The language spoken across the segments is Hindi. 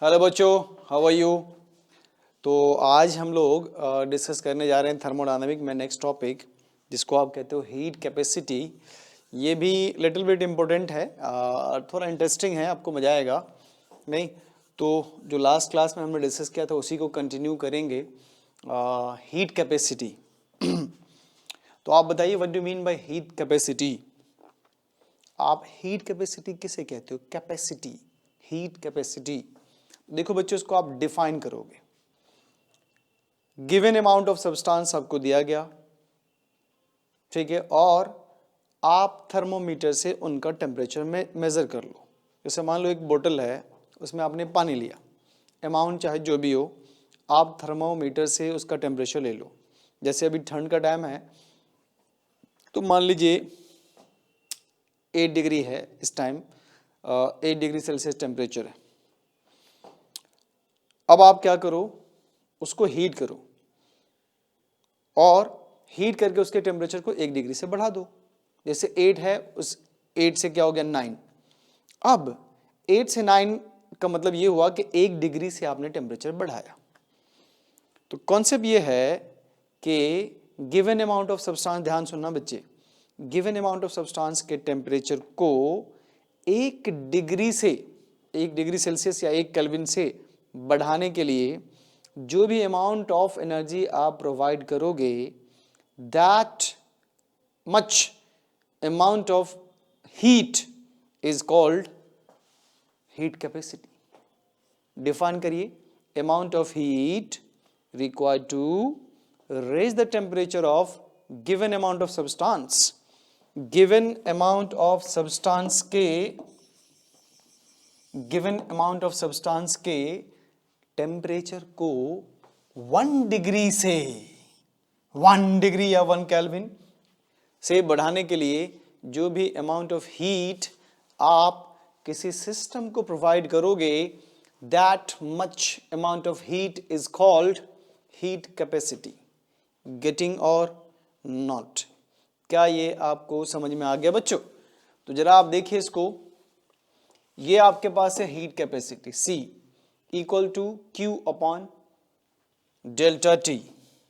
हेलो बच्चों, हाउ आर यू। तो आज हम लोग डिस्कस करने जा रहे हैं थर्मोडायनामिक में नेक्स्ट टॉपिक, जिसको आप कहते हो हीट कैपेसिटी। ये भी लिटिल बिट इम्पोर्टेंट है, थोड़ा इंटरेस्टिंग है, आपको मजा आएगा। नहीं तो जो लास्ट क्लास में हमने डिस्कस किया था उसी को कंटिन्यू करेंगे। हीट कैपेसिटी तो आप बताइए, what do mean by heat capacity. आप हीट कैपेसिटी किसे कहते हो? Capacity, heat capacity. देखो बच्चों, इसको आप डिफाइन करोगे। गिवन अमाउंट ऑफ सब्सटेंस आपको दिया गया, ठीक है, और आप थर्मोमीटर से उनका टेम्परेचर में मेजर कर लो। जैसे मान लो एक बोतल है, उसमें आपने पानी लिया, अमाउंट चाहे जो भी हो, आप थर्मोमीटर से उसका टेम्परेचर ले लो। जैसे अभी ठंड का टाइम है, तो मान लीजिए 8 डिग्री है इस टाइम, 8 डिग्री सेल्सियस टेम्परेचर है। अब आप क्या करो, उसको हीट करो और हीट करके उसके टेम्परेचर को 1 डिग्री से बढ़ा दो। जैसे 8 है, उस 8 से क्या हो गया 9। अब 8 से 9 का मतलब ये हुआ कि 1 डिग्री से आपने टेम्परेचर बढ़ाया। तो कॉन्सेप्ट ये है कि गिवन अमाउंट ऑफ सब्सटेंस, ध्यान सुनना बच्चे, गिवन अमाउंट ऑफ सब्सटेंस के टेम्परेचर को 1 डिग्री से, 1 डिग्री सेल्सियस या 1 केल्विन से बढ़ाने के लिए जो भी अमाउंट ऑफ एनर्जी आप प्रोवाइड करोगे, that much amount of heat is called heat capacity. Define करिए, amount of heat required to raise the temperature of given amount of substance. Given amount of substance के, गिवन अमाउंट ऑफ सब्सटेंस के टेम्परेचर को 1 डिग्री से, 1 डिग्री या 1 केल्विन से बढ़ाने के लिए जो भी अमाउंट ऑफ हीट आप किसी सिस्टम को प्रोवाइड करोगे, that much amount of heat is called heat capacity. Getting और नॉट? क्या ये आपको समझ में आ गया बच्चों? तो जरा आप देखिए इसको, ये आपके पास है heat capacity C equal to Q upon delta T।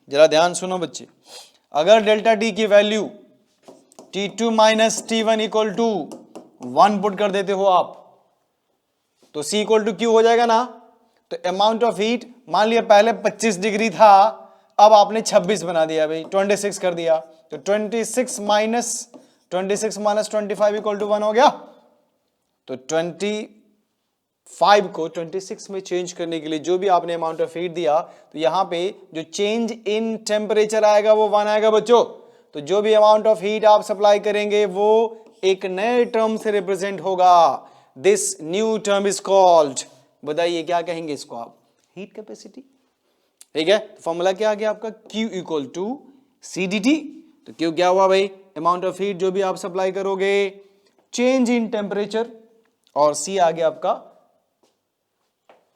जरा ध्यान सुनो बच्चे, अगर डेल्टा T की value T2 minus T1 equal to 1 put कर देते हो आप, तो C इक्वल टू Q हो जाएगा ना। तो अमाउंट ऑफ हीट, मान लिया पहले 25 डिग्री था, अब आपने 26 बना दिया भाई, 26 कर दिया, तो 26 माइनस 25 इक्वल टू 1 हो गया। तो 25 को 26 में चेंज करने के लिए जो भी आपने अमाउंट ऑफ हीट दिया, तो यहां पे जो चेंज इन टेम्परेचर आएगा वो 1 आएगा बच्चों। तो जो भी अमाउंट ऑफ हीट आप सप्लाई करेंगे वो एक नए टर्म से रिप्रेजेंट होगा। This new term is called, बताइए क्या कहेंगे इसको आप? Heat capacity. ठीक है, तो फॉर्मूला क्या आ गया आपका? Q equal to CdT। तो Q क्या हुआ भाई? अमाउंट ऑफ हीट जो भी आप सप्लाई करोगे, चेंज इन टेम्परेचर, और C आ गया आपका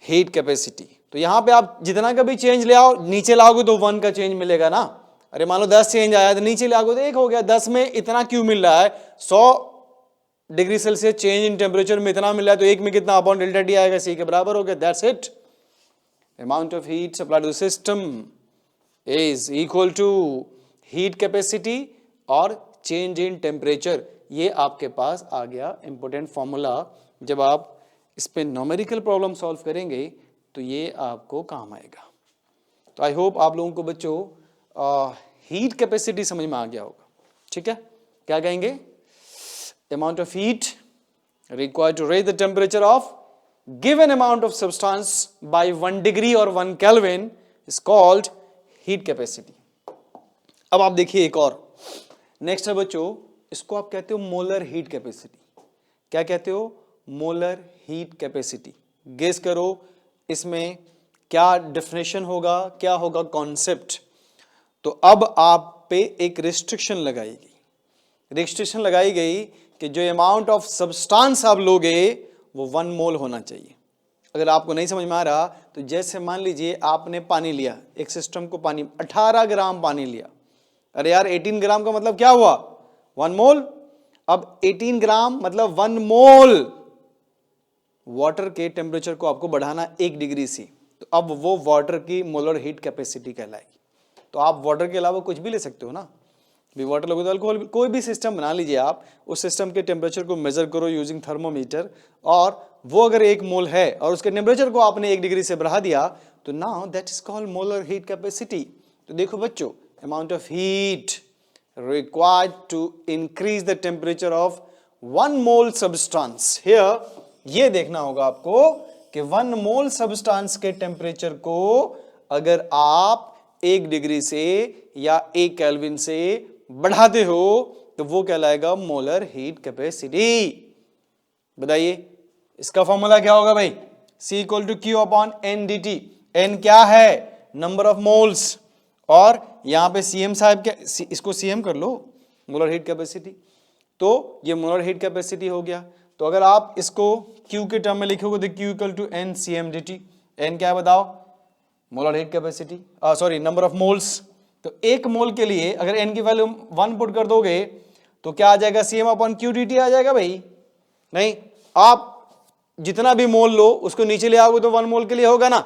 हीट कैपेसिटी। तो यहां पे आप जितना का भी चेंज ले आओ, नीचे लाओगे तो 1 का चेंज मिलेगा ना। अरे मान लो 10 चेंज आया, तो नीचे लाओगे तो 1 हो गया। 10 में इतना क्यों मिल रहा है? 100 degree Celsius change in temperature में इतना मिल रहा है, तो 1 में कितना अपॉन डेल्टा T आएगा, C के बराबर हो गया। That's it. Amount of heat supplied to the system is equal to heat capacity और चेंज इन टेम्परेचर। ये आपके पास आ गया इंपॉर्टेंट फॉर्मूला। जब आप इस पे न्यूमेरिकल प्रॉब्लम सॉल्व करेंगे तो ये आपको काम आएगा। तो आई होप आप लोगों को बच्चों हीट कैपेसिटी समझ में आ गया होगा। ठीक है, क्या कहेंगे? Amount of heat required to raise the temperature of given amount of substance by 1 degree और 1 kelvin is called heat capacity. अब आप देखिए एक और नेक्स्ट है बच्चों, इसको आप कहते हो मोलर हीट कैपेसिटी। क्या कहते हो? Molar heat capacity. गेस करो इसमें क्या डेफिनेशन होगा, क्या होगा कॉन्सेप्ट? तो अब आप पे एक रिस्ट्रिक्शन लगाई गई, रिस्ट्रिक्शन लगाई गई कि जो अमाउंट ऑफ सब्सटेंस आप लोगे वो 1 मोल होना चाहिए। अगर आपको नहीं समझ में आ रहा, तो जैसे मान लीजिए आपने पानी लिया, एक सिस्टम को पानी 18 ग्राम पानी लिया। अरे यार 18 ग्राम का मतलब क्या हुआ? 1 मोल। अब 18 ग्राम मतलब 1 मोल। वाटर के टेम्परेचर को आपको बढ़ाना 1 डिग्री सी, तो अब वो वाटर की मोलर हीट कैपेसिटी कहलाएगी। तो आप वाटर के अलावा कुछ भी ले सकते हो ना, भी वाटर लोगे तो अल्कोहल, कोई भी सिस्टम बना लीजिए आप, उस सिस्टम के टेम्परेचर को मेजर करो यूजिंग थर्मोमीटर, और वो अगर 1 मोल है और उसके टेम्परेचर को आपने 1 डिग्री से बढ़ा दिया, तो now that is called molar heat capacity. तो देखो बच्चों, amount of heat required to increase the temperature of 1 mole substance here, ये देखना होगा आपको कि 1 मोल सब्सटेंस के टेम्परेचर को अगर आप 1 डिग्री से या 1 केल्विन से बढ़ाते हो तो वो कहलाएगा मोलर हीट कैपेसिटी। बताइए इसका फॉर्मूला क्या होगा भाई, C equal to Q upon N dt। N क्या है, नंबर ऑफ मोल्स, और यहां पे CM साहब क्या, इसको CM कर लो, मोलर हीट कैपेसिटी। तो ये मोलर हीट कैपेसिटी हो गया। तो अगर आप इसको Q के टर्म में लिखोगे तो Q equal to N CM dt। N क्या है बताओ, molar heat capacity, sorry number of moles. तो 1 मोल के लिए अगर N की वैल्यू 1 पुट कर दोगे तो क्या आ जाएगा, CM अपॉन Q dt आ जाएगा भाई। नहीं, आप जितना भी मोल लो उसको नीचे ले आओगे तो 1 मोल के लिए होगा ना।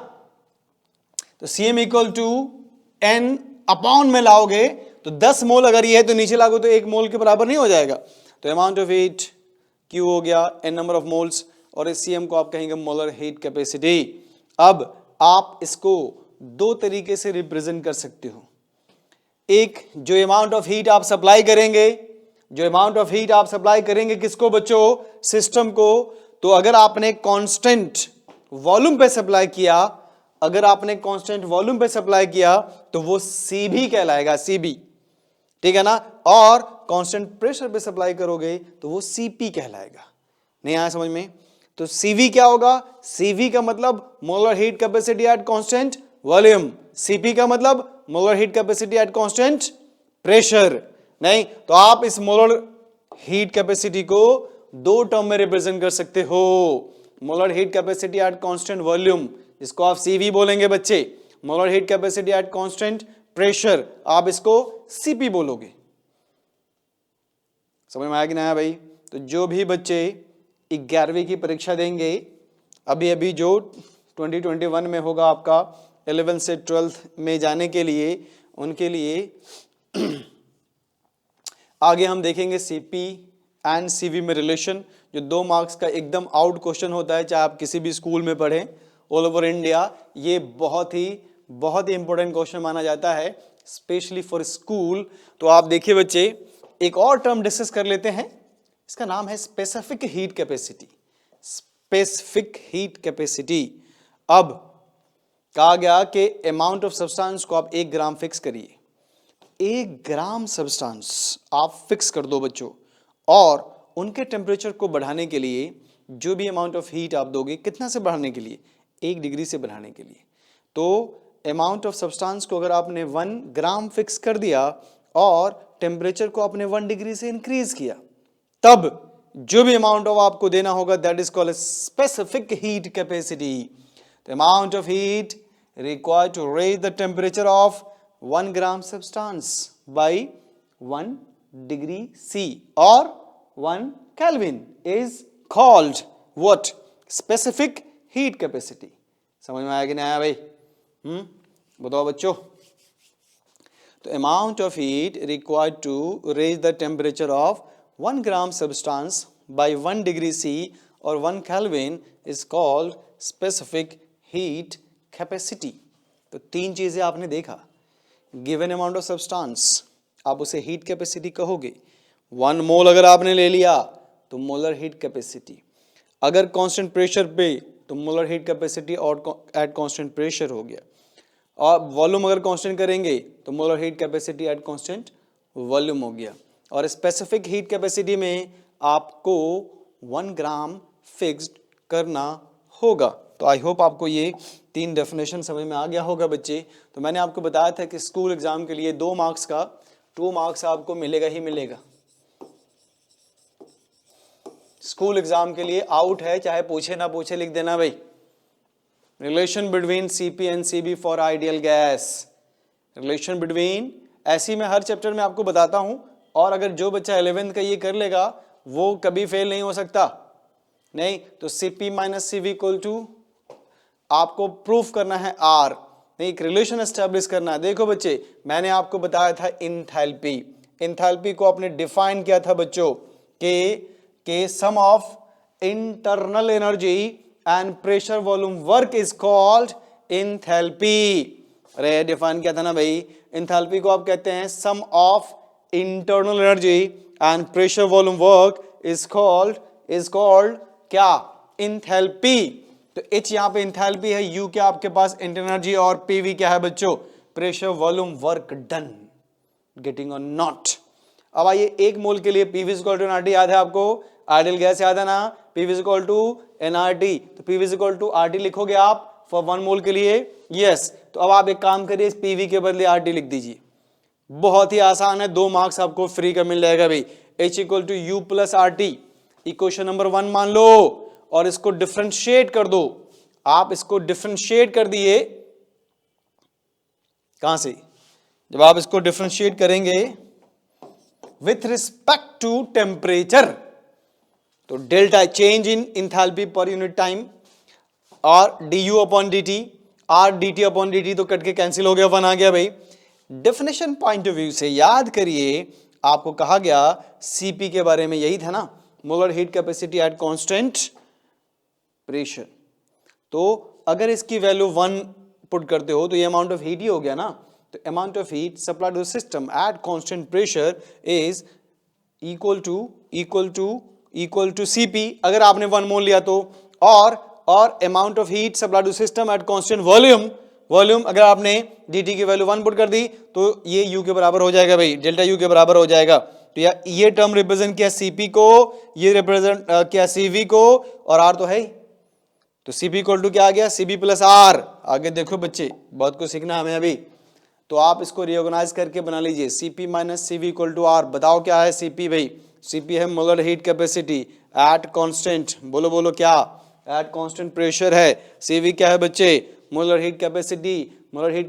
तो CM equal to N upon में लाओगे तो 10 मोल अगर ये है तो नीचे लागो तो 1 मोल के बराबर नहीं हो जाएगा। तो अमाउंट ऑफ हीट Q हो गया, N नंबर ऑफ मोल्स, और इस CM को आप कहेंगे मोलर हीट कैपेसिटी। अब आप इसको 2 तरीके से रिप्रेजेंट कर सकते हो। एक, जो अमाउंट ऑफ हीट आप सप्लाई करेंगे, जो अमाउंट ऑफ हीट आप सप्लाई करेंगे किसको बच्चों, सिस्टम को, तो अगर आपने कांस्टेंट वॉल्यूम पे सप्लाई किया, अगर आपने कांस्टेंट वॉल्यूम पे सप्लाई किया तो वो CB कहलाएगा, CB, ठीक है ना। और कांस्टेंट प्रेशर पे सप्लाई करोगे तो वो CP कहलाएगा। नहीं आया समझ में? तो CV क्या होगा, CV का मतलब molar heat capacity at constant volume, CP का मतलब molar heat capacity at constant pressure. नहीं, तो आप इस मोलर हीट कैपेसिटी को 2 टर्म में रिप्रेजेंट कर सकते हो, molar heat capacity at constant volume, इसको आप CV बोलेंगे बच्चे, molar heat capacity at constant pressure, आप इसको CP बोलोगे। समझ में आया कि नहीं आया भाई? तो जो भी बच्चे 11वीं की परीक्षा देंगे, अभी अभी जो 2021 में होगा आपका 11th से 12th में जाने के लिए, उनके लिए आगे हम देखेंगे CP एंड CV में रिलेशन, जो 2 मार्क्स का एकदम आउट क्वेश्चन होता है, चाहे आप किसी भी स्कूल में पढ़ें ऑल ओवर इंडिया। ये बहुत ही इंपॉर्टेंट क्वेश्चन माना जाता है, स्पेशली फॉर स्कूल। तो आप देखिए बच्चे, एक और टर्म डिस्कस कर लेते हैं, इसका नाम है specific heat capacity. Specific heat capacity. अब कहा गया कि अमाउंट ऑफ सब्सटेंस को आप 1 ग्राम फिक्स करिए, 1 ग्राम सब्सटेंस आप फिक्स कर दो बच्चों, और उनके टेम्परेचर को बढ़ाने के लिए जो भी अमाउंट ऑफ हीट आप दोगे, कितना से बढ़ाने के लिए, 1 डिग्री से बढ़ाने के लिए। तो अमाउंट ऑफ सब्सटेंस को अगर आपने 1 ग्राम फिक्स कर दिया और टेम्परेचर को आपने 1 डिग्री से इंक्रीज किया, तब जो भी अमाउंट ऑफ आपको देना होगा that is called specific heat capacity. The amount of heat required to raise the temperature of 1 gram substance by 1 degree C और 1 kelvin is called what, specific heat capacity. समझ में आया कि नहीं आया भाई? बताओ बच्चों। तो amount of heat required to raise the temperature of 1 gram substance by 1 degree C और 1 kelvin is called specific heat capacity. तो 3 चीजें आपने देखा, गिवन अमाउंट ऑफ सब्सटेंस आप उसे हीट कैपेसिटी कहोगे, 1 मोल अगर आपने ले लिया तो मोलर हीट कैपेसिटी, अगर कांस्टेंट प्रेशर पे तो मोलर हीट कैपेसिटी और एट कांस्टेंट प्रेशर हो गया, और वॉल्यूम अगर कांस्टेंट करेंगे तो molar heat capacity at constant volume हो गया। और स्पेसिफिक हीट कैपेसिटी में आपको 1 ग्राम फिक्स्ड करना होगा। तो आई होप आपको ये 3 डेफिनेशन समझ में आ गया होगा बच्चे। तो मैंने आपको बताया था कि स्कूल एग्जाम के लिए 2 मार्क्स का 2 मार्क्स आपको मिलेगा ही मिलेगा। स्कूल एग्जाम के लिए आउट है, चाहे पूछे ना पूछे लिख देना भाई, relation between CP and CB for ideal gas. Relation between, ऐसी मैं हर चैप्टर में आपको बताता हूं, और अगर जो बच्चा 11th का ये कर लेगा वो कभी फेल नहीं हो सकता। नहीं, तो Cp minus Cv equal to, आपको प्रूफ करना है R, नहीं एक रिलेशन एस्टेब्लिश करना है। देखो बच्चे, मैंने आपको बताया था इंथैल्पी, इंथैल्पी को आपने डिफाइन किया था बच्चों के sum of internal energy and pressure volume work is called enthalpy. अरे डिफाइन किया था ना भाई, इंथैल्पी को आप कहते हैं sum of internal energy and pressure volume work is called क्या, इंथैल्पी। तो H यहाँ पे इंथैल्पी है, U क्या आपके पास इंटरनल एनर्जी, और PV क्या है बच्चों, pressure volume work done. Getting और नॉट। अब आइए, एक मोल के लिए PV इक्वल टू एनआरटी याद है आपको, आइडियल गैस याद है ना, PV इक्वल टू एनआरटी, तो PV इक्वल टू RT लिखोगे आप फॉर 1 मोल के लिए, यस। तो अब आप एक काम करिए, PV के बदले RT लिख दीजिए, बहुत ही आसान है, 2 मार्क्स आपको फ्री का मिल जाएगा भाई। H equal to U plus RT, equation number 1 मान लो, और इसको डिफरेंशिएट कर दो। आप इसको डिफरेंशिएट कर दिए, कहां से, जब आप इसको डिफरेंशिएट करेंगे विथ रिस्पेक्ट टू टेम्परेचर, तो delta change in enthalpy per unit time, और du upon dt, r dt upon dt तो कट के कैंसिल हो गया, 1 आ गया भाई। डेफिनेशन पॉइंट ऑफ व्यू से याद करिए, आपको कहा गया Cp के बारे में, यही था ना, molar heat capacity at constant pressure. तो अगर इसकी वैल्यू 1 पुट करते हो तो ये अमाउंट ऑफ हीट ही हो गया ना, तो amount of heat supplied to the system at constant pressure is equal to Cp, अगर आपने 1 मोल लिया तो, और amount of heat supplied to system at constant volume अगर आपने dt की वैल्यू 1 पुट कर दी तो ये U के बराबर हो जाएगा भाई, डेल्टा U के बराबर हो जाएगा। तो ये टर्म रिप्रेजेंट किया Cp को, ये रिप्रेजेंट किया Cv को, और R तो है ही, तो Cp इक्वल टू क्या आ गया, Cb प्लस R। आगे देखो बच्चे, बहुत कुछ सीखना हमें अभी, तो आप इसको रिऑर्गेनाइज करके बना लीजिए, Cp minus Cv equal to R। बताओ क्या है Cp भाई, Cp है molar heat capacity at constant, बोलो क्या, एट कांस्टेंट प्रेशर है। Cv क्या है बच्चे, molar heat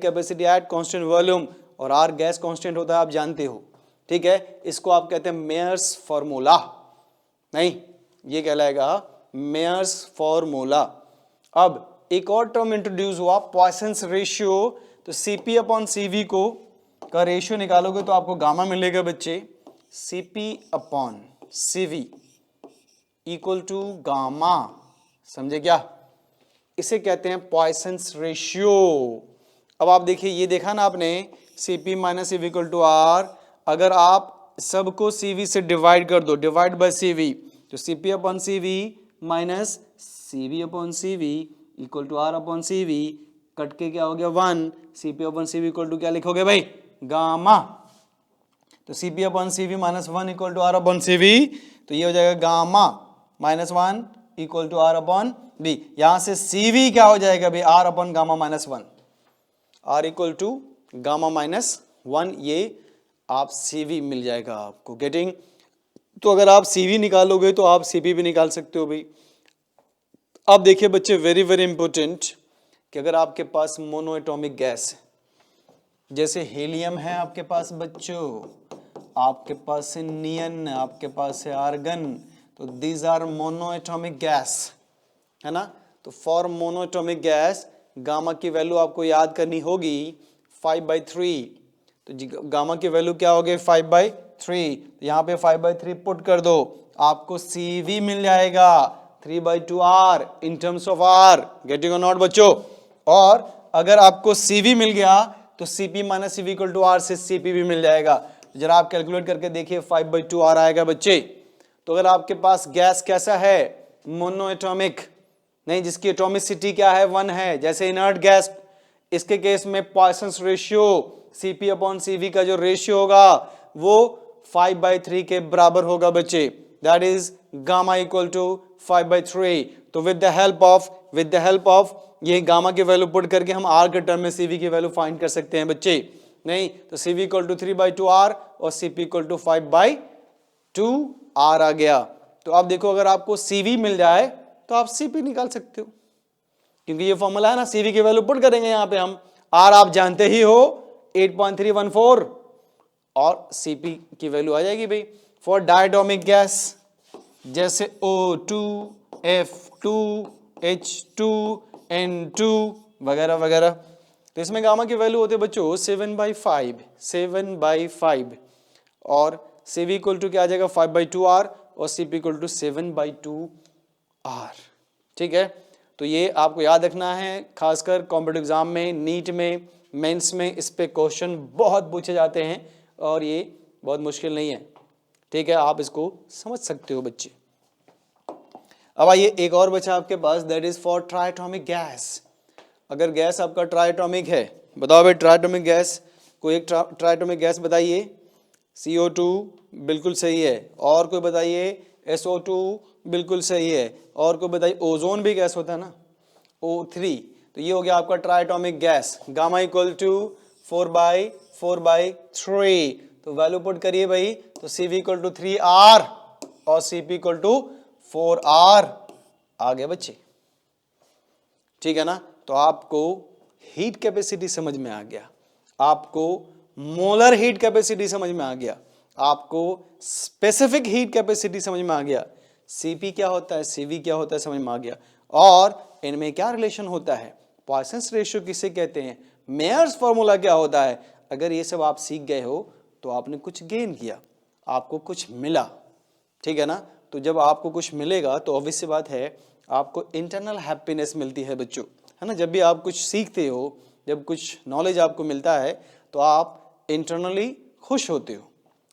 capacity at constant volume, और R गैस कांस्टेंट होता है, आप जानते हो, ठीक है। इसको आप कहते हैं मेयर्स फॉर्मूला, नहीं ये कहलाएगा मेयर्स फॉर्मूला। अब एक और टर्म इंट्रोड्यूस हुआ, पॉइसंस रेशियो। तो Cp अपॉन Cv को का रेशियो निकालोगे तो आपको गामा मिलेगा बच्चे, Cp upon Cv equal to gamma, समझे क्या, इसे कहते हैं पॉइसंस रेशियो। अब आप देखिए, ये देखा ना आपने, Cp minus Cv equal to R, अगर आप सबको Cv से डिवाइड कर दो, डिवाइड बाय Cv, तो Cp upon Cv minus Cv upon Cv equal to R upon Cv, cut के क्या हो गया 1, Cp upon Cv equal to क्या लिखोगे भाई, गामा। तो Cp upon Cv minus 1 equal to R upon Cv, तो ये हो जाएगा gamma minus 1 equal to R upon B। यहां से Cv क्या हो जाएगा भाई, R upon gamma minus 1, R equal to gamma minus 1, ये आप Cv मिल जाएगा आपको, गेटिंग। तो अगर आप Cv निकालोगे तो आप Cp भी निकाल सकते हो भाई। अब देखिए बच्चे, वेरी वेरी इंपॉर्टेंट, कि अगर आपके पास मोनो एटॉमिक गैस है, जैसे हीलियम है आपके पास बच्चों, आपके पास है नियन, आपके पास है आर्गन, तो these are mono atomic gas, है ना। तो for mono atomic gas gamma की वैल्यू आपको याद करनी होगी 5/3, तो गामा की वैल्यू क्या हो गई 5/3, यहाँ पे 5/3 पुट कर दो, आपको Cv मिल जाएगा 3/2 R in terms of R, getting और नॉट बच्चों। और अगर आपको Cv मिल गया तो Cp minus Cv equal to R से Cp भी मिल जाएगा। जरा आप कैलकुलेट करके देखिए, 5/2 R आएगा बच्चे। तो अगर आपके पास गैस कैसा है, मोनो एटॉमिक, नहीं जिसकी एटॉमिसिटी क्या है 1 है, जैसे इनर्ट गैस, इसके केस में पॉइसंस रेशियो Cp अपॉन Cv का जो रेशियो होगा वो 5/3 के बराबर होगा बच्चे, that is gamma equal to 5/3। तो विद द हेल्प ऑफ ये गामा की वैल्यू पुट करके हम R के टर्म में Cv की वैल्यू फाइंड कर सकते हैं बच्चे। नहीं तो Cv इक्वल टू 3/2 R और Cp इक्वल टू 5/2 R आ गया। तो आप देखो, अगर आपको Cv मिल जाए तो आप Cp निकाल सकते हो, क्योंकि ये फॉर्मूला है ना, Cv की वैल्यू पुट करेंगे यहाँ पे हम, R आप जानते ही हो 8.314, और Cp की वैल्यू आ जाएगी भाई। फॉर डायटोमिक गैस जैसे O2, F2H2N2 वगैरह वगैरह। तो इसमें गामा की वैल्यू होते हैं बच्चों 7/5 और CV इक्वल टू क्या आ जाएगा 5/2R और CP इक्वल टू 7/2R। ठीक है, तो ये आपको याद रखना है, खासकर कॉम्पिटिटिव एग्जाम में, नीट में, मेंस में इस पे क्वेश्चन बहुत पूछे जाते हैं और ये बहुत मुश्किल नहीं है। ठीक है, आप इसको समझ सकते हो बच्चे। अब आइए एक और बचा आपके पास, that is for triatomic gas. अगर गैस आपका ट्राइटोमिक है, बताओ भाई ट्राइटोमिक गैस, कोई एक ट्राइटोमिक गैस बताइए। CO2 बिल्कुल सही है, और कोई बताइए। SO2 बिल्कुल सही है, और कोई बताइए। ओजोन भी गैस होता है ना, O3। तो ये हो गया आपका triatomic gas. Gamma equal to 4/3। तो वैल्यू पुट करिए भाई, तो CV इक्वल टू 3R और CP इक्वल टू 4R आ गया बच्चे। ठीक है ना, तो आपको हीट कैपेसिटी समझ में आ गया, आपको मोलर हीट कैपेसिटी समझ में आ गया, आपको स्पेसिफिक हीट कैपेसिटी समझ में आ गया, CP क्या होता है, CV क्या होता है समझ में आ गया, और इनमें क्या रिलेशन होता है, पॉइसंस रेशियो किसे कहते हैं, मेयर्स फॉर्मूला क्या होता है। अगर ये सब आप सीख गए हो तो आपने कुछ गेन किया, आपको कुछ मिला। ठीक है ना, तो जब आपको कुछ मिलेगा तो ऑब्वियस सी बात है आपको इंटरनल हैप्पीनेस मिलती है बच्चों, है ना। जब भी आप कुछ सीखते हो, जब कुछ नॉलेज आपको मिलता है तो आप इंटरनली खुश होते हो।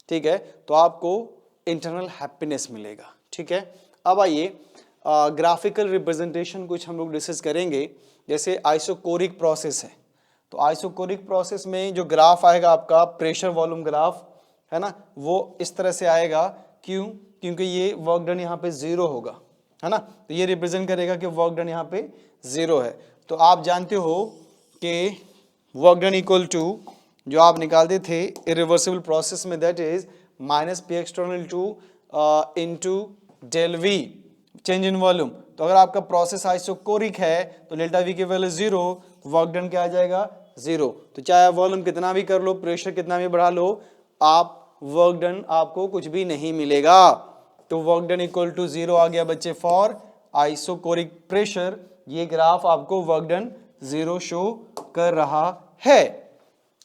ठीक है, तो आपको इंटरनल हैप्पीनेस मिलेगा। ठीक है, अब आइए ग्राफिकल रिप्रेजेंटेशन कुछ हम लोग डिस्कस करेंगे। जैसे आइसोकोरिक प्रोसेस है, तो आइसोकोरिक प्रोसेस में जो ग्राफ आएगा आपका प्रेशर वॉल्यूम ग्राफ, है ना, वो इस तरह से आएगा। क्यों? क्योंकि ये वर्क डन यहाँ पे 0 होगा, है ना, तो ये रिप्रेजेंट करेगा कि वर्क डन यहाँ पे 0 है। तो आप जानते हो कि वर्क डन इक्वल टू जो आप निकालते थे इरिवर्सिबल प्रोसेस में, that is -P external to into del V change in volume. तो अगर आपका प्रोसेस आइसोकोरिक है तो डेल्टा V की वैल्यू 0, वर्क डन क्या आ जाएगा 0। तो चाहे आप वॉल्यूम कितना भी कर लो, प्रेशर कितना भी बढ़ा लो, आप वर्क डन आपको कुछ भी नहीं मिलेगा। तो वर्क डन इक्वल टू 0 आ गया बच्चे फॉर आइसोकोरिक प्रेशर। ये ग्राफ आपको वर्क डन 0 शो कर रहा है।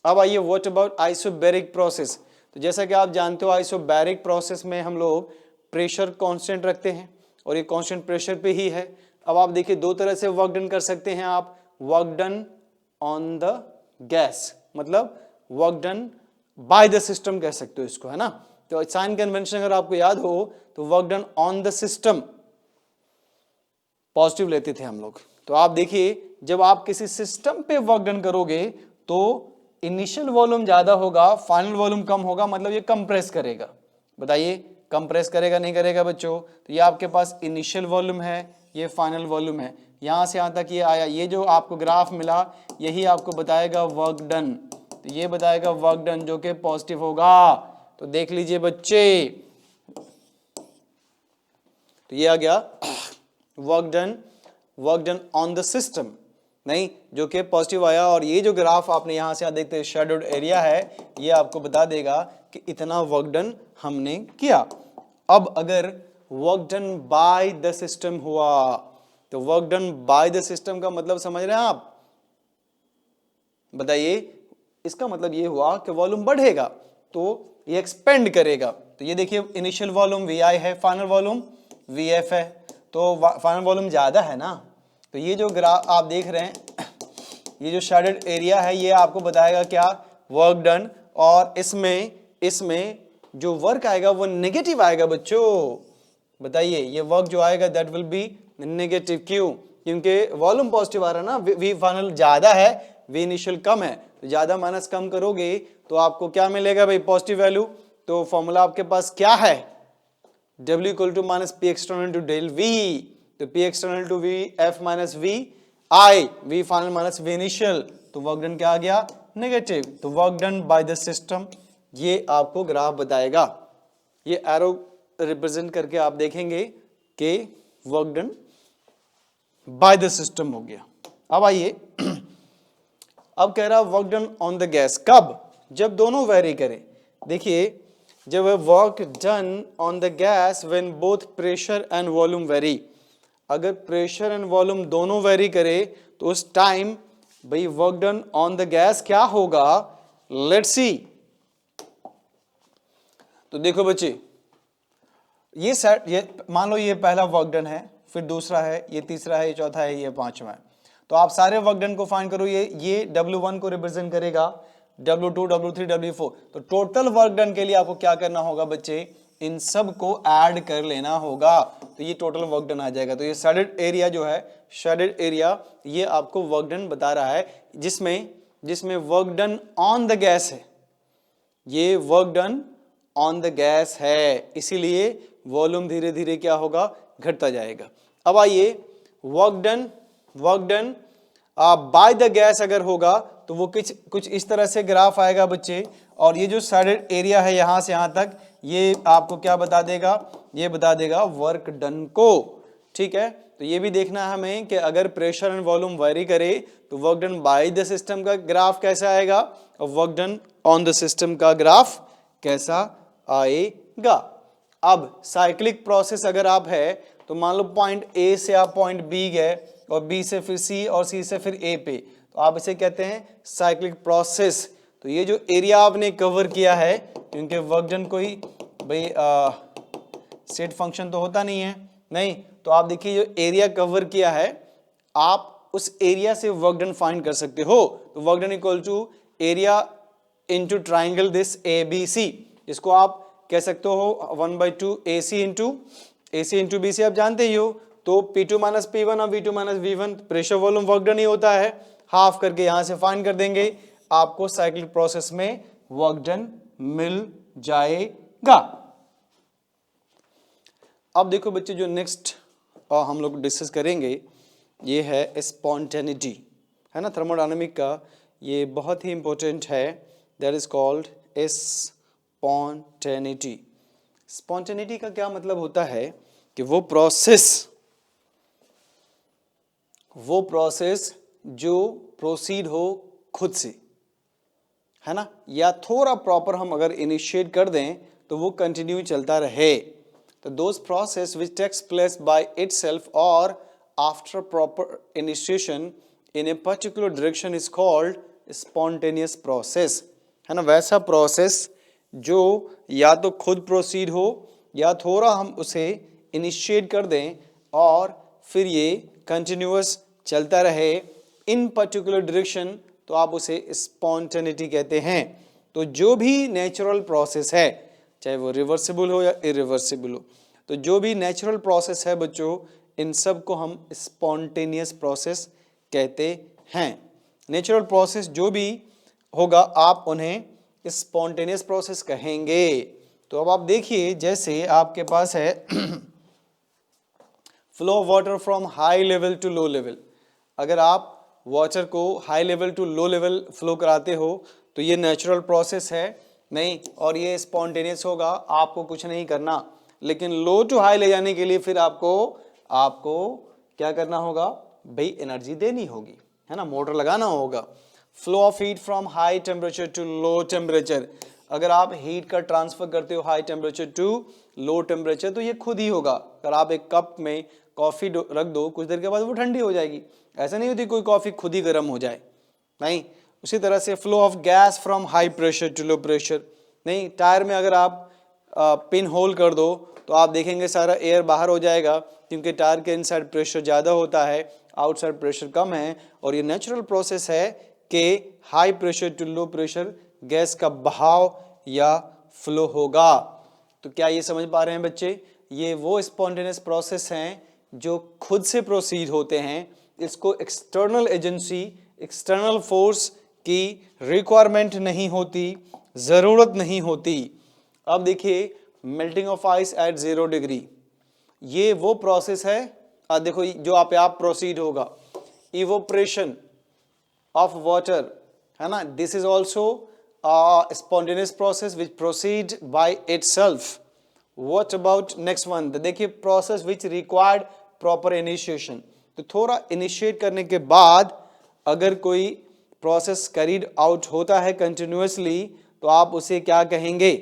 अब आइए व्हाट अबाउट आइसोबैरिक प्रोसेस। तो जैसा कि आप जानते हो आइसोबैरिक प्रोसेस में हम लोग प्रेशर कांस्टेंट रखते हैं और ये कांस्टेंट प्रेशर पे ही है। अब आप देखिए दो तरह से वर्क डन कर सकते हैं आप, work done on the gas, मतलब work done by the system कह सकते हो इसको, है ना। तो साइन कन्वेंशन अगर आपको याद हो तो work done on the system positive लेते थे हम लोग। तो आप देखिए जब आप किसी सिस्टम पे वर्क डन करोगे तो इनिशियल वॉल्यूम ज्यादा होगा, फाइनल वॉल्यूम कम होगा, मतलब ये कंप्रेस करेगा। बताइए कंप्रेस करेगा नहीं करेगा बच्चों। तो ये आपके पास इनिशियल वॉल्यूम है, ये फाइनल वॉल्यूम है, यहां से यहां तक ये आया। ये जो आपको ग्राफ मिला यही आपको बताएगा वर्क डन। तो ये बताएगा वर्क डन जो कि पॉजिटिव होगा। तो देख लीजिए बच्चे, तो ये आ गया work done on the system, नहीं जो कि पॉजिटिव आया। और ये जो ग्राफ आपने यहां से देखते हैं शेडोड एरिया है, ये आपको बता देगा कि इतना वर्क डन हमने किया। अब अगर work done by the system हुआ, तो work done by the system का मतलब समझ रहे हैं आप? बताइए, इसका मतलब ये हुआ कि वॉल्यूम बढ़ेगा तो ये एक्सपेंड करेगा। तो ये देखिए इनिशियल वॉल्यूम VI है, फाइनल वॉल्यूम VF है, तो फाइनल वॉल्यूम ज्यादा है ना। तो ये जो ग्राफ आप देख रहे हैं, ये जो शेडेड एरिया है, ये आपको बताएगा क्या, वर्क डन। और इसमें जो वर्क आएगा वो नेगेटिव आएगा बच्चों। बताइए ये वर्क जो आएगा दैट विल बी नेगेटिव। क्यों? क्योंकि वॉल्यूम पॉजिटिव आ रहा है ना, V फाइनल ज्यादा है, V इनिशियल कम है। तो ज्यादा माइनस कम करोगे तो आपको क्या मिलेगा भाई, पॉजिटिव वैल्यू। तो फॉर्मूला आपके पास क्या है, W equal to -P external to del V। तो P external to V F minus V I, V final minus V initial. तो वर्क डन क्या आ गया, नेगेटिव। तो work done by the system ये आपको ग्राफ बताएगा। ये एरो रिप्रेजेंट करके आप देखेंगे कि work done by the system हो गया। अब आइए अब कह रहा work done on the gas, कब? जब दोनों वेरी करें। देखिए जब work done on the gas when both pressure and volume very. अगर प्रेशर एंड वॉल्यूम दोनों वेरी करे तो उस टाइम भाई work done on the gas क्या होगा, लेट्स सी। तो देखो बच्चे, ये सेट, ये मान लो ये पहला वर्क डन है, फिर दूसरा है, ये तीसरा है, ये चौथा है, ये पांचवा है। तो आप सारे वर्क डन को फाइंड करो, ये W1 को रिप्रेजेंट करेगा, W2, W3, W4। तो टोटल वर्क डन के लिए आपको क्या करना होगा बच्चे, इन सब को ऐड कर लेना होगा, तो ये टोटल वर्क डन आ जाएगा। तो ये शेडेड एरिया जो है, शेडेड एरिया, ये आपको वर्क डन बता रहा है, जिसमें work done on the gas है, ये work done on the gas है, इसीलिए वॉल्यूम धीरे धीरे क्या होगा, घटता जाएगा। अब आइए, work done by the gas अगर होगा तो वो कुछ इस तरह से ग्राफ आएगा बच्चे, और ये जो शेडेड एरिया है यहां से यहां तक, ये आपको क्या बता देगा, ये बता देगा वर्क डन को। ठीक है, तो ये भी देखना है हमें कि अगर प्रेशर एंड वॉल्यूम वेरी करे तो work done by the system का ग्राफ कैसा आएगा, और work done on the system का ग्राफ कैसा आएगा। अब साइक्लिक प्रोसेस अगर आप है तो मान लो पॉइंट ए से आप पॉइंट बी गए, और बी से फिर सी, और सी से फिर ए पे, तो आप इसे कहते हैं साइक्लिक प्रोसेस। तो ये जो एरिया आपने कवर किया है, क्योंकि वर्क डन कोई भाई सेट फंक्शन तो होता नहीं है, नहीं, तो आप देखिए जो एरिया कवर किया है, आप उस एरिया से वर्क डन फाइंड कर सकते हो। तो work done equal to area into triangle this ABC, इसको आप कह सकते हो 1/2 AC इंटू BC, आप जानते ही हो। तो P2 माइनस P1 और V2 minus V1 pressure volume work done ही होता है, हाफ करके यहां से फाइंड कर देंगे, आपको साइक्लिक प्रोसेस में वर्क डन मिल जाएगा। अब देखो बच्चे, जो नेक्स्ट हम लोग डिस्कस करेंगे ये है स्पॉन्टेनिटी, है ना, थर्मोडायनामिक का ये बहुत ही इंपॉर्टेंट है, that is called spontaneity. Spontaneity का क्या मतलब होता है कि वो प्रोसेस जो प्रोसीड हो खुद से, है ना, या थोड़ा प्रॉपर हम अगर इनिशिएट कर दें तो वो कंटिन्यू चलता रहे। तो those process which takes place by itself और after proper initiation in a particular direction is called spontaneous process, है ना। वैसा प्रोसेस जो या तो खुद प्रोसीड हो या थोड़ा हम उसे इनिशिएट कर दें और फिर ये कंटिन्यूअस चलता रहे इन पर्टिकुलर डायरेक्शन, तो आप उसे स्पॉन्टेनिटी कहते हैं। तो जो भी नेचुरल प्रोसेस है, चाहे वो रिवर्सिबल हो या इरिवर्सिबल हो, तो जो भी नेचुरल प्रोसेस है बच्चों, इन सब को हम स्पॉन्टेनियस प्रोसेस कहते हैं। नेचुरल प्रोसेस जो भी होगा आप उन्हें स्पॉन्टेनियस प्रोसेस कहेंगे। तो अब आप देखिए, जैसे आपके पास है flow of water from high level to low level, अगर आप वाटर को high level to low level flow कराते हो तो ये नेचुरल प्रोसेस है नहीं, और ये स्पॉन्टेनियस होगा, आपको कुछ नहीं करना। लेकिन लो टू हाई ले जाने के लिए फिर आपको क्या करना होगा भाई, एनर्जी देनी होगी, है ना, मोटर लगाना होगा। Flow of heat from high temperature to low temperature, अगर आप हीट का ट्रांसफर करते हो high temperature to low temperature तो ये खुद ही होगा। अगर आप एक कप में कॉफी रख दो, कुछ देर के बाद वो ठंडी हो जाएगी, ऐसा नहीं होती कोई कॉफी खुद ही गर्म हो जाए, नहीं। उसी तरह से flow of gas from high pressure to low pressure, नहीं, टायर में अगर आप पिन होल कर दो तो आप देखेंगे सारा एयर बाहर हो जाएगा, क्योंकि टायर के इनसाइड प्रेशर ज़्यादा होता है, आउटसाइड प्रेशर कम है। और ये नेचुरल प्रोसेस है कि high pressure to low pressure gas का बहाव या फ्लो होगा। तो क्या ये समझ पा रहे हैं बच्चे, ये वो स्पॉन्टेनियस प्रोसेस हैं जो खुद से प्रोसीड होते हैं, इसको एक्सटर्नल एजेंसी, एक्सटर्नल फोर्स की रिक्वायरमेंट नहीं होती, ज़रूरत नहीं होती। अब देखिए, melting of ice eight 0 degree, ये वो प्रोसेस है, देखो जो आप प्रोसीड होगा, इवोपरेशन ऑफ वाटर, है ना, this is also spontaneous process which proceed by itself. What about next one, देखिए process which required proper initiation, तो थोड़ा इनिशिएट करने के बाद अगर कोई प्रोसेस कैरीड आउट होता है कंटिन्यूअसली तो आप उसे क्या कहेंगे,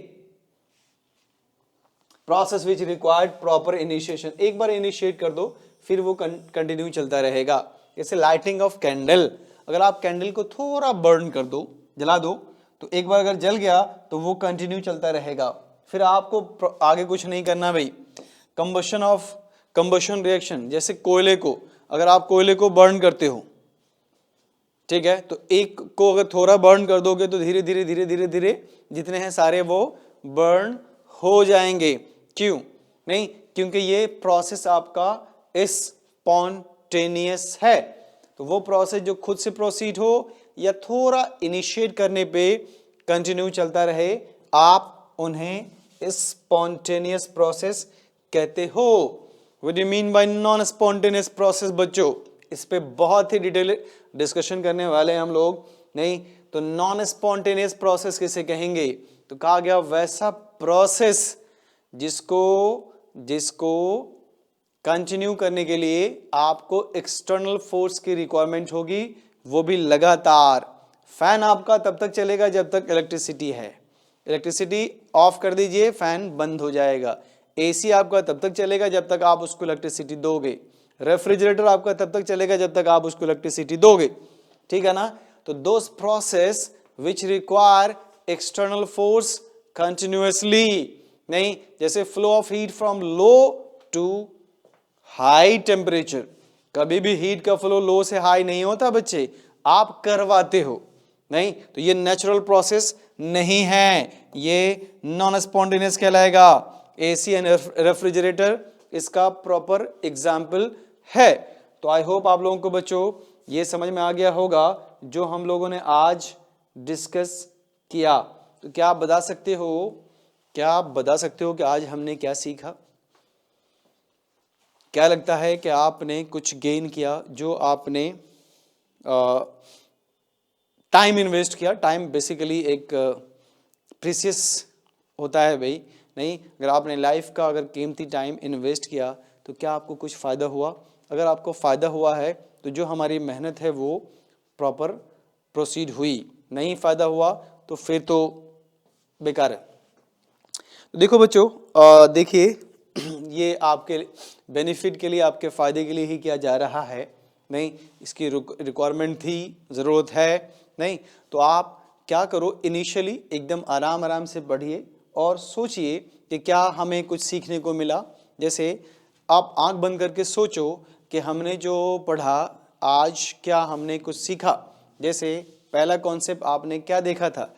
process which required proper initiation. एक बार इनिशिएट कर दो फिर वो कंटिन्यू चलता रहेगा। जैसे लाइटिंग ऑफ कैंडल, अगर आप कैंडल को थोड़ा बर्न कर दो, जला दो, तो एक बार अगर जल गया तो वो कंटिन्यू चलता रहेगा, फिर आपको आगे कुछ नहीं करना भाई। कंबशन रिएक्शन, जैसे कोयले को, अगर आप कोयले को बर्न करते हो, ठीक है, तो एक को अगर थोड़ा बर्न कर दोगे तो धीरे धीरे धीरे धीरे धीरे जितने हैं सारे वो बर्न हो जाएंगे। क्यों? नहीं, क्योंकि ये प्रोसेस आपका स्पॉन्टेनियस है। तो वो प्रोसेस जो खुद से प्रोसीड हो या थोड़ा इनिशिएट करने पे कंटिन्यू चलता रहे, आप उन्हें स्पॉन्टेनियस प्रोसेस कहते हो। What do you mean by non spontaneous process बच्चों? इस पे बहुत ही डिटेल डिस्कशन करने वाले हैं हम लोग। नहीं तो नॉन स्पॉन्टेनियस प्रोसेस किसे कहेंगे? तो कहा गया वैसा प्रोसेस जिसको कंटिन्यू करने के लिए आपको एक्सटर्नल फोर्स की रिक्वायरमेंट होगी, वो भी लगातार। फैन आपका तब तक चलेगा जब तक इलेक्ट्रिसिटी है, इलेक्ट्रिसिटी ऑफ कर दीजिए फैन बंद हो जाएगा। एसी आपका तब तक चलेगा जब तक आप उसको इलेक्ट्रिसिटी दोगे। रेफ्रिजरेटर आपका तब तक चलेगा जब तक आप उसको इलेक्ट्रिसिटी दोगे, ठीक है ना। तो those process which require external force continuously, नहीं, जैसे flow of heat from low to high temperature, कभी भी हीट का फ्लो लो से हाई नहीं होता बच्चे, आप करवाते हो। नहीं तो ये नेचुरल प्रोसेस नहीं है, ये नॉन स्पॉन्टेनियस कहलाएगा। एसी एंड रेफ्रिजरेटर इसका प्रॉपर एग्जाम्पल है। तो आई होप आप लोगों को बच्चों ये समझ में आ गया होगा जो हम लोगों ने आज डिस्कस किया। तो क्या आप बता सकते हो कि आज हमने क्या सीखा? क्या लगता है कि आपने कुछ गेन किया? जो आपने टाइम इन्वेस्ट किया, टाइम बेसिकली एक प्रीशियस होता है भाई। नहीं, अगर आपने लाइफ का अगर कीमती टाइम इन्वेस्ट किया तो क्या आपको कुछ फ़ायदा हुआ? अगर आपको फ़ायदा हुआ है तो जो हमारी मेहनत है वो प्रॉपर प्रोसीड हुई, नहीं फ़ायदा हुआ तो फिर तो बेकार है। तो देखो बच्चों, देखिए ये आपके बेनिफिट के लिए, आपके फ़ायदे के लिए ही किया जा रहा है। नहीं, इसकी रिक्वायरमेंट थी, ज़रूरत है। नहीं तो आप क्या करो, इनिशियली एकदम आराम आराम से पढ़िए और सोचिए कि क्या हमें कुछ सीखने को मिला। जैसे आप आंख बंद करके सोचो कि हमने जो पढ़ा आज क्या हमने कुछ सीखा। जैसे पहला कॉन्सेप्ट आपने क्या देखा था?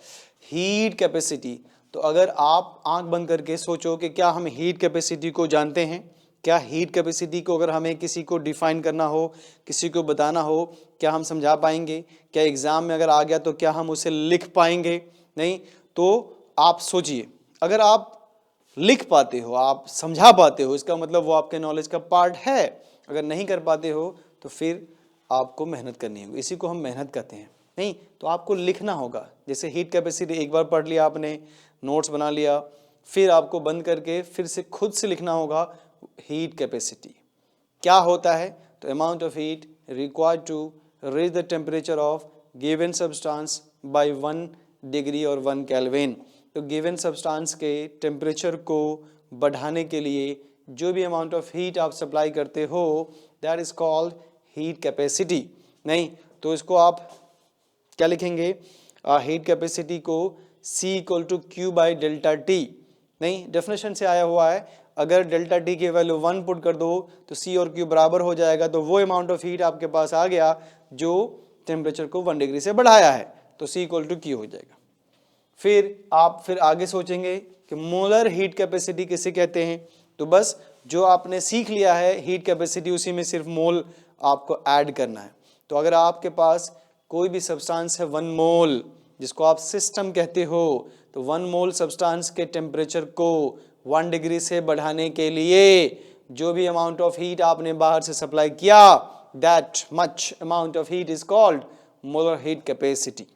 Heat capacity. तो अगर आप आंख बंद करके सोचो कि क्या हम हीट कैपेसिटी को जानते हैं, क्या हीट कैपेसिटी को अगर हमें किसी को डिफाइन करना हो, किसी को बताना हो, क्या हम समझा पाएंगे? क्या एग्जाम में अगर आ गया तो क्या हम उसे लिख पाएंगे? नहीं तो आप सोचिए, अगर आप लिख पाते हो, आप समझा पाते हो, इसका मतलब वो आपके नॉलेज का पार्ट है। अगर नहीं कर पाते हो तो फिर आपको मेहनत करनी होगी, इसी को हम मेहनत कहते हैं। नहीं तो आपको लिखना होगा। जैसे हीट कैपेसिटी एक बार पढ़ लिया आपने, नोट्स बना लिया, फिर आपको बंद करके फिर से खुद से लिखना होगा हीट कैपेसिटी क्या होता है। तो amount of heat required to raise the temperature of given substance by 1 degree और 1 केल्विन। तो गिवन सब्सटेंस के टेम्परेचर को बढ़ाने के लिए जो भी अमाउंट ऑफ हीट आप सप्लाई करते हो, that is called heat capacity. नहीं तो इसको आप क्या लिखेंगे? हीट कैपेसिटी को C equal to Q by delta T. नहीं, डेफिनेशन से आया हुआ है। अगर डेल्टा टी की वैल्यू 1 पुट कर दो तो C और Q बराबर हो जाएगा। तो वो अमाउंट ऑफ हीट आपके पास आ गया जो टेम्परेचर को 1 डिग्री से बढ़ाया है, तो C इक्वल टू Q हो जाएगा। फिर आगे सोचेंगे कि मोलर हीट कैपेसिटी किसे कहते हैं। तो बस जो आपने सीख लिया है हीट कैपेसिटी, उसी में सिर्फ मोल आपको ऐड करना है। तो अगर आपके पास कोई भी सब्सटेंस है 1 मोल, जिसको आप सिस्टम कहते हो, तो 1 मोल सब्सटेंस के टेम्परेचर को 1 डिग्री से बढ़ाने के लिए जो भी अमाउंट ऑफ हीट आपने बाहर से सप्लाई किया, that much amount of heat is called molar heat capacity.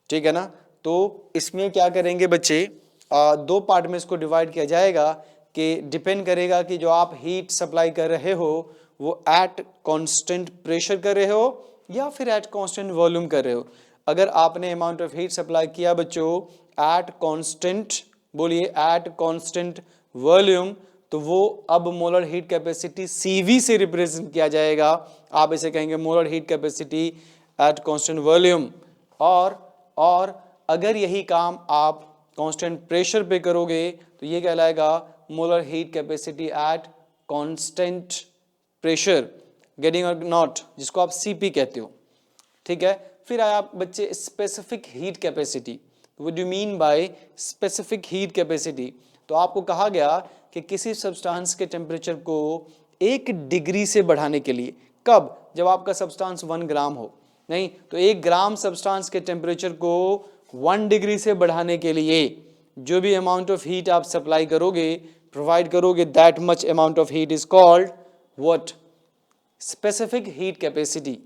ठीक है ना। तो इसमें क्या करेंगे बच्चे, 2 पार्ट में इसको डिवाइड किया जाएगा कि डिपेंड करेगा कि जो आप हीट सप्लाई कर रहे हो वो एट कांस्टेंट प्रेशर कर रहे हो या फिर एट कांस्टेंट वॉल्यूम कर रहे हो। अगर आपने अमाउंट ऑफ हीट सप्लाई किया बच्चों एट कांस्टेंट, बोलिए एट कांस्टेंट वॉल्यूम, तो वो अब मोलर हीट कैपेसिटी CV से रिप्रेजेंट किया जाएगा। आप इसे कहेंगे molar heat capacity at constant volume. और अगर यही काम आप कांस्टेंट प्रेशर पे करोगे तो ये कहलाएगा molar heat capacity at constant pressure, getting और नॉट, जिसको आप CP कहते हो। ठीक है, फिर आया बच्चे specific heat capacity. What do you mean by specific heat capacity? तो आपको कहा गया कि किसी सब्सटेंस के टेम्परेचर को 1 डिग्री से बढ़ाने के लिए, कब? जब आपका सब्सटेंस 1 ग्राम हो, नहीं तो 1 ग्राम सब्सटेंस के टेम्परेचर को 1 डिग्री से बढ़ाने के लिए जो भी अमाउंट ऑफ हीट आप सप्लाई करोगे, प्रोवाइड करोगे, that much amount of heat is called what? Specific heat capacity.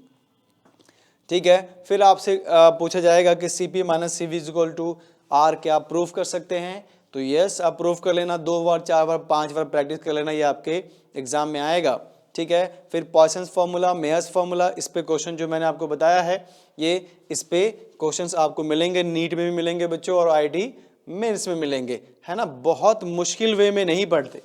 ठीक है, फिर आपसे पूछा जाएगा कि CP minus CV is equal to R, क्या आप प्रूफ कर सकते हैं? तो यस, आप प्रूफ कर लेना, 2 बार 4 बार 5 बार प्रैक्टिस कर लेना, ये आपके एग्जाम में आएगा। ठीक है, फिर पॉइसन्स फार्मूला, मेयर्स फार्मूला, इस पे क्वेश्चन जो मैंने आपको बताया है, ये इस पे क्वेश्चंस आपको मिलेंगे, नीट में भी मिलेंगे बच्चों और IT मेंस में मिलेंगे, है ना। बहुत मुश्किल वे में नहीं पढ़ते,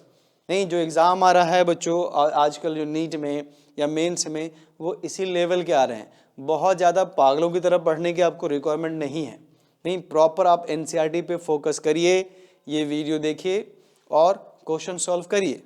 नहीं, जो एग्ज़ाम आ रहा है बच्चों आजकल जो नीट में या मेंस में, वो इसी लेवल के आ रहे हैं। बहुत ज़्यादा पागलों की तरह पढ़ने की आपको रिक्वायरमेंट नहीं है, नहीं, प्रॉपर आप NCERT पे फोकस करिए, ये वीडियो देखिए और क्वेश्चन सॉल्व करिए।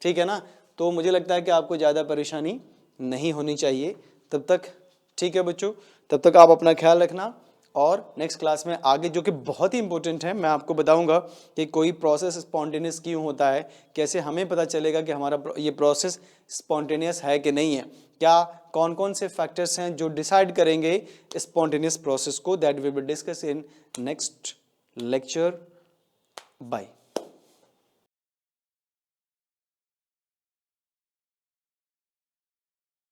ठीक है ना, तो मुझे लगता है कि आपको ज़्यादा परेशानी नहीं होनी चाहिए तब तक। ठीक है बच्चों, तब तक आप अपना ख्याल रखना, और नेक्स्ट क्लास में आगे जो कि बहुत ही इंपॉर्टेंट है, मैं आपको बताऊंगा कि कोई प्रोसेस स्पॉन्टेनियस क्यों होता है, कैसे हमें पता चलेगा कि हमारा ये प्रोसेस स्पॉन्टेनियस है कि नहीं है, क्या कौन कौन से फैक्टर्स हैं जो डिसाइड करेंगे स्पॉन्टेनियस प्रोसेस को, that we will discuss in next lecture. Bye.